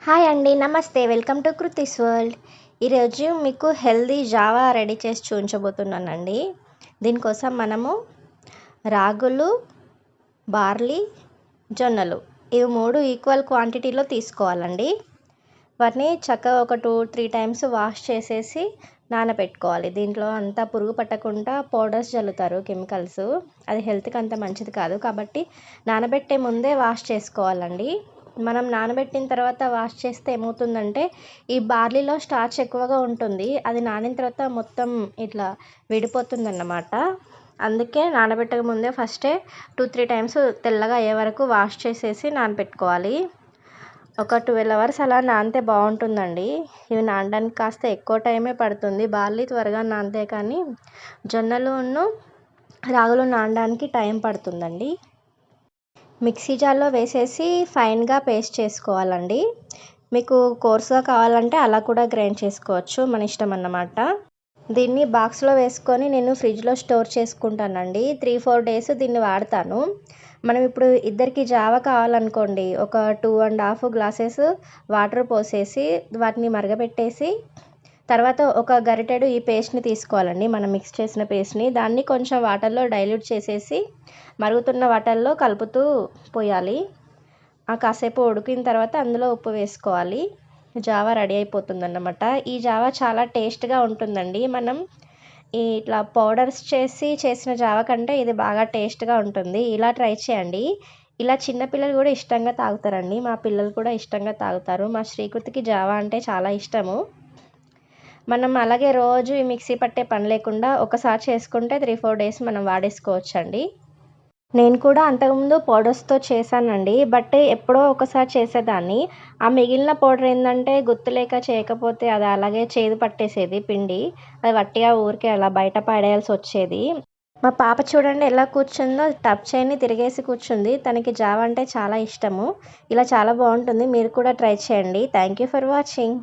Hi అండి. నమస్తే. Welcome to Kriti's world. ఈరోజు మీకు హెల్తీ జావా రెడీ చేసి చూపించబోతున్నానండి. దీనికోసం మనము రాగులు, బార్లీ, జొన్నలు ఇవి 3 ఈక్వల్ క్వాంటిటీలో తీసుకోవాలండి. వాటిని చక్కగా ఒక 2-3 టైమ్స్ వాష్ చేసేసి నానబెట్టుకోవాలి. దీంట్లో అంతా పురుగు పట్టకుండా పౌడర్స్ జల్లుతారు కెమికల్స్. అది హెల్త్కి అంత మంచిది కాదు. కాబట్టి నానబెట్టే ముందే వాష్ చేసుకోవాలండి. మనం నానబెట్టిన తర్వాత వాష్ చేస్తే ఏమవుతుందంటే ఈ బార్లీలో స్టార్చ్ ఎక్కువగా ఉంటుంది. అది నానిన తర్వాత మొత్తం ఇట్లా విడిపోతుందన్నమాట. అందుకే నానబెట్టక ముందే ఫస్టే 2-3 టైమ్స్ తెల్లగా అయ్యే వరకు వాష్ చేసేసి నానబెట్టుకోవాలి. ఒక 12 అవర్స్ అలా నానితే బాగుంటుందండి. ఇవి నానడానికి కాస్త ఎక్కువ టైమే పడుతుంది. బార్లీ త్వరగా నానితే కానీ జొన్నలును రాగులు నానడానికి టైం పడుతుందండి. మిక్సీ జార్లో వేసేసి ఫైన్గా పేస్ట్ చేసుకోవాలండి. మీకు కోర్సుగా కావాలంటే అలా కూడా గ్రైండ్ చేసుకోవచ్చు, మన ఇష్టం అన్నమాట. దీన్ని బాక్స్లో వేసుకొని నేను ఫ్రిడ్జ్లో స్టోర్ చేసుకుంటానండి. 3-4 డేస్ దీన్ని వాడతాను. మనం ఇప్పుడు ఇద్దరికి జావ కావాలనుకోండి, ఒక 2.5 గ్లాసెస్ వాటర్ పోసేసి వాటిని మరగబెట్టేసి తర్వాత ఒక గరిటెడు ఈ పేస్ట్ని తీసుకోవాలండి. మనం మిక్స్ చేసిన పేస్ట్ని దాన్ని కొంచెం వాటర్లో డైల్యూట్ చేసేసి మరుగుతున్న వాటర్లో కలుపుతూ పోయాలి. కాసేపు ఉడికిన తర్వాత అందులో ఉప్పు వేసుకోవాలి. జావా రెడీ అయిపోతుందన్నమాట. ఈ జావా చాలా టేస్ట్గా ఉంటుందండి. మనం ఇట్లా పౌడర్స్ చేసిన జావా కంటే ఇది బాగా టేస్ట్గా ఉంటుంది. ఇలా ట్రై చేయండి. ఇలా చిన్నపిల్లలు కూడా ఇష్టంగా తాగుతారండి. మా పిల్లలు కూడా ఇష్టంగా తాగుతారు. మా శ్రీకృతికి జావా అంటే చాలా ఇష్టము. మనం అలాగే రోజు ఈ మిక్సీ పట్టే పని లేకుండా ఒకసారి చేసుకుంటే 3-4 డేస్ మనం వాడేసుకోవచ్చండి. నేను కూడా అంతకుముందు పౌడర్స్తో చేశానండి. బట్ ఎప్పుడో ఒకసారి చేసేదాన్ని. ఆ మిగిలిన పౌడర్ ఏంటంటే గుర్తులేక చేయకపోతే అది అలాగే చేదు పట్టేసేది పిండి. అది వట్టిగా ఊరికే అలా బయట పడేయాల్సి వచ్చేది. మా పాప చూడండి ఎలా కూర్చుందో, టప్ చేయని తిరిగేసి కూర్చుంది. తనకి జావా అంటే చాలా ఇష్టము. ఇలా చాలా బాగుంటుంది. మీరు కూడా ట్రై చేయండి. Thank you for watching.